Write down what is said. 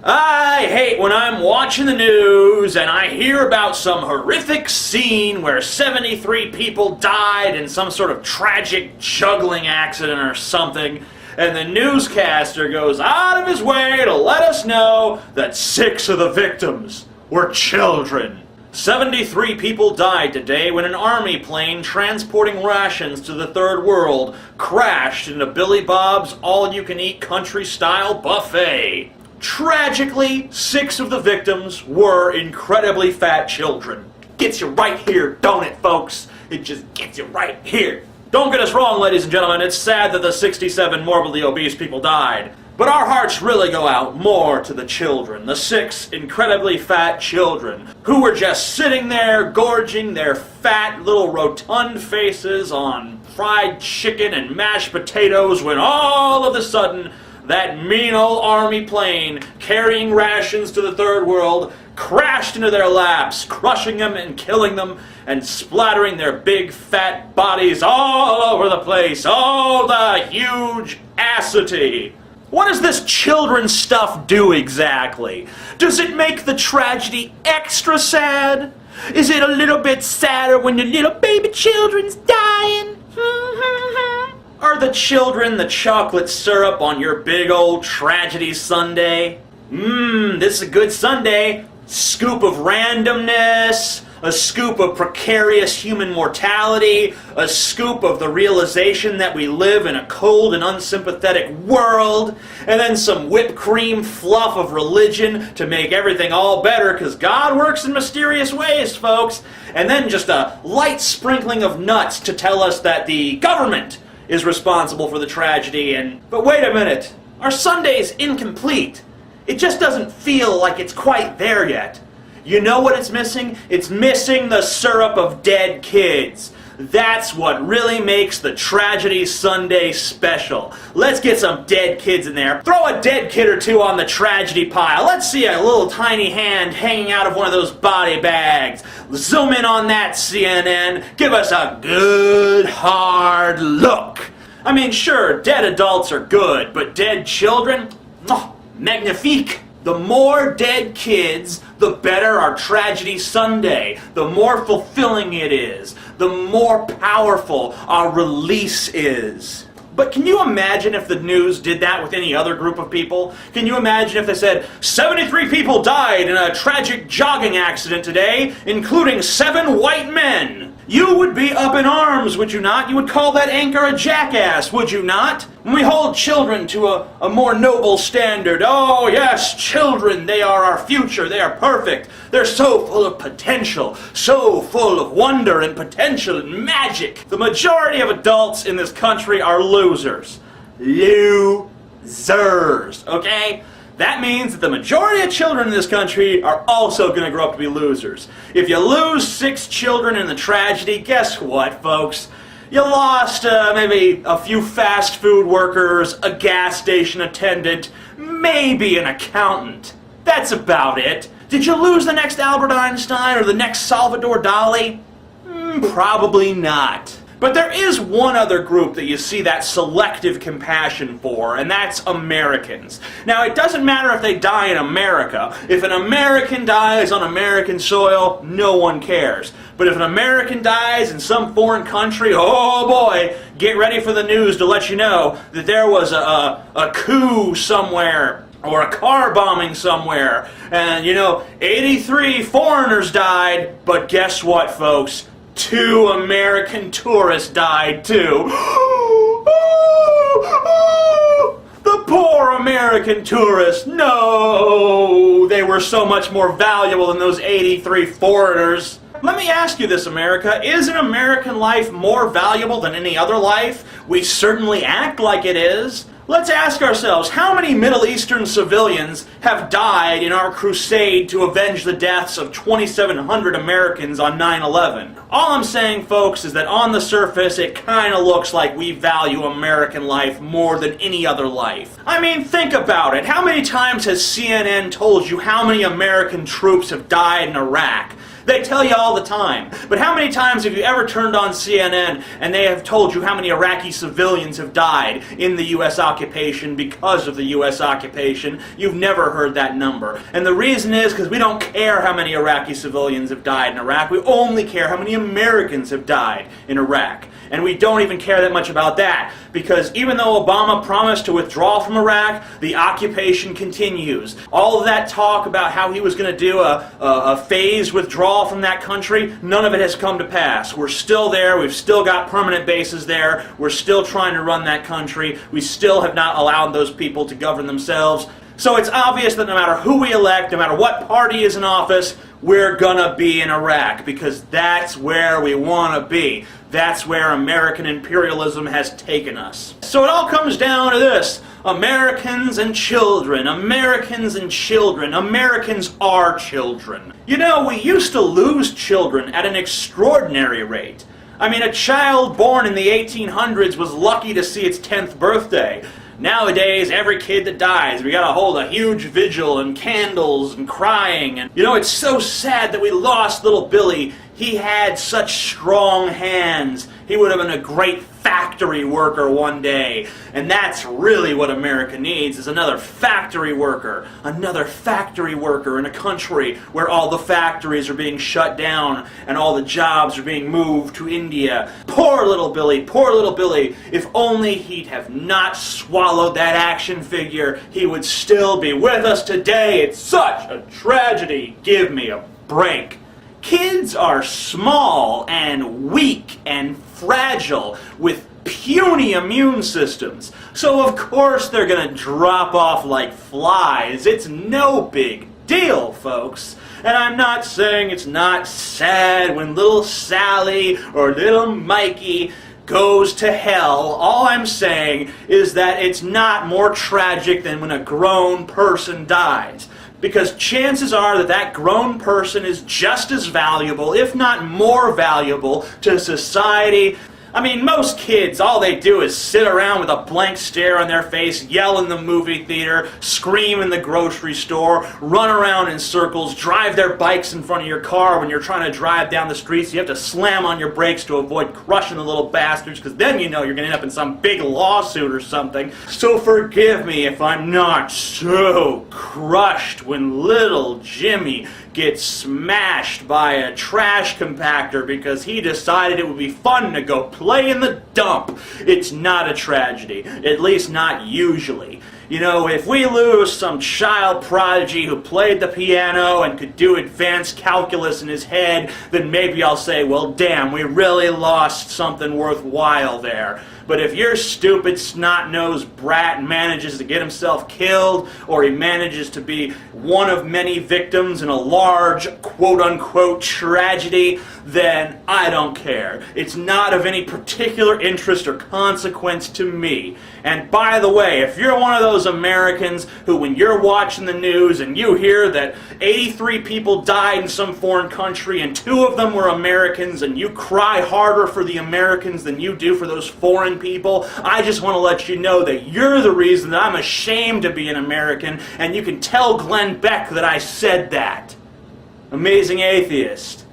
I hate when I'm watching the news and I hear about some horrific scene where 73 people died in some sort of tragic juggling accident or something, and the newscaster goes out of his way to let us know that 6 of the victims were children. 73 people died today when an army plane transporting rations to the third world crashed into Billy Bob's all-you-can-eat country-style buffet. Tragically, 6 of the victims were incredibly fat children. Gets you right here, don't it, folks? It just gets you right here. Don't get us wrong, ladies and gentlemen, it's sad that the 67 morbidly obese people died. But our hearts really go out more to the children, the 6 incredibly fat children, who were just sitting there gorging their fat little rotund faces on fried chicken and mashed potatoes when all of a sudden that mean old army plane carrying rations to the third world crashed into their laps, crushing them and killing them and splattering their big fat bodies all over the place. Oh, the huge acidity. What does this children stuff do exactly? Does it make the tragedy extra sad? Is it a little bit sadder when your little baby children's dying? Are the children the chocolate syrup on your big old tragedy sundae? This is a good sundae. Scoop of randomness, a scoop of precarious human mortality, a scoop of the realization that we live in a cold and unsympathetic world, and then some whipped cream fluff of religion to make everything all better because God works in mysterious ways, folks, and then just a light sprinkling of nuts to tell us that the government is responsible for the tragedy. But wait a minute, our Sunday's incomplete. It just doesn't feel like it's quite there yet. You know what it's missing? It's missing the syrup of dead kids. That's what really makes the Tragedy Sunday special. Let's get some dead kids in there. Throw a dead kid or two on the tragedy pile. Let's see a little tiny hand hanging out of one of those body bags. Zoom in on that, CNN. Give us a good, hard look. I mean, sure, dead adults are good, but dead children? Oh, magnifique. The more dead kids, the better our Tragedy Sunday. The more fulfilling it is. The more powerful our release is. But can you imagine if the news did that with any other group of people? Can you imagine if they said, 73 people died in a tragic jogging accident today, including 7 white men? You would be up in arms, would you not? You would call that anchor a jackass, would you not? When we hold children to a more noble standard, oh yes, children, they are our future, they are perfect. They're so full of potential, so full of wonder and potential and magic. The majority of adults in this country are losers. Losers, okay? That means that the majority of children in this country are also going to grow up to be losers. If you lose 6 children in the tragedy, guess what, folks? You lost maybe a few fast food workers, a gas station attendant, maybe an accountant. That's about it. Did you lose the next Albert Einstein or the next Salvador Dali? Probably not. But there is one other group that you see that selective compassion for, and that's Americans. Now, it doesn't matter if they die in America. If an American dies on American soil, no one cares. But if an American dies in some foreign country, oh boy, get ready for the news to let you know that there was a coup somewhere, or a car bombing somewhere, and 83 foreigners died, but guess what, folks? 2 American tourists died too. The poor American tourists. No, they were so much more valuable than those 83 foreigners. Let me ask you this, America. Is an American life more valuable than any other life? We certainly act like it is. Let's ask ourselves, how many Middle Eastern civilians have died in our crusade to avenge the deaths of 2,700 Americans on 9/11? All I'm saying, folks, is that on the surface, it kind of looks like we value American life more than any other life. I mean, think about it. How many times has CNN told you how many American troops have died in Iraq? They tell you all the time. But how many times have you ever turned on CNN and they have told you how many Iraqi civilians have died in the U.S. occupation because of the U.S. occupation? You've never heard that number. And the reason is because we don't care how many Iraqi civilians have died in Iraq. We only care how many Americans have died in Iraq. And we don't even care that much about that, because even though Obama promised to withdraw from Iraq, the occupation continues. All of that talk about how he was going to do a phased withdrawal from that country, none of it has come to pass. We're still there. We've still got permanent bases there. We're still trying to run that country. We still have not allowed those people to govern themselves. So it's obvious that no matter who we elect, no matter what party is in office, we're gonna be in Iraq, because that's where we want to be. That's where American imperialism has taken us. So it all comes down to this: Americans and children, Americans and children, Americans are children. You know, we used to lose children at an extraordinary rate. I mean, a child born in the 1800s was lucky to see its 10th birthday. Nowadays, every kid that dies, we gotta hold a huge vigil and candles and crying. And you know, it's so sad that we lost little Billy. He had such strong hands. He would have been a great factory worker one day. And that's really what America needs, is another factory worker. Another factory worker in a country where all the factories are being shut down and all the jobs are being moved to India. Poor little Billy, poor little Billy. If only he'd have not swallowed that action figure, he would still be with us today. It's such a tragedy. Give me a break. Kids are small and weak and fragile with puny immune systems. So of course they're gonna drop off like flies. It's no big deal, folks. And I'm not saying it's not sad when little Sally or little Mikey goes to hell. All I'm saying is that it's not more tragic than when a grown person dies. Because chances are that that grown person is just as valuable, if not more valuable, to society. I mean, most kids, all they do is sit around with a blank stare on their face, yell in the movie theater, scream in the grocery store, run around in circles, drive their bikes in front of your car when you're trying to drive down the streets. You have to slam on your brakes to avoid crushing the little bastards, because then you know you're going to end up in some big lawsuit or something. So forgive me if I'm not so crushed when little Jimmy gets smashed by a trash compactor because he decided it would be fun to go play in the dump. It's not a tragedy, at least not usually. You know, if we lose some child prodigy who played the piano and could do advanced calculus in his head, then maybe I'll say, well, damn, we really lost something worthwhile there. But if your stupid snot-nosed brat manages to get himself killed, or he manages to be one of many victims in a large, quote-unquote, tragedy, then I don't care. It's not of any particular interest or consequence to me. And by the way, if you're one of those Americans who, when you're watching the news and you hear that 83 people died in some foreign country and 2 of them were Americans, and you cry harder for the Americans than you do for those foreign people, I just want to let you know that you're the reason that I'm ashamed to be an American, and you can tell Glenn Beck that I said that. Amazing atheist.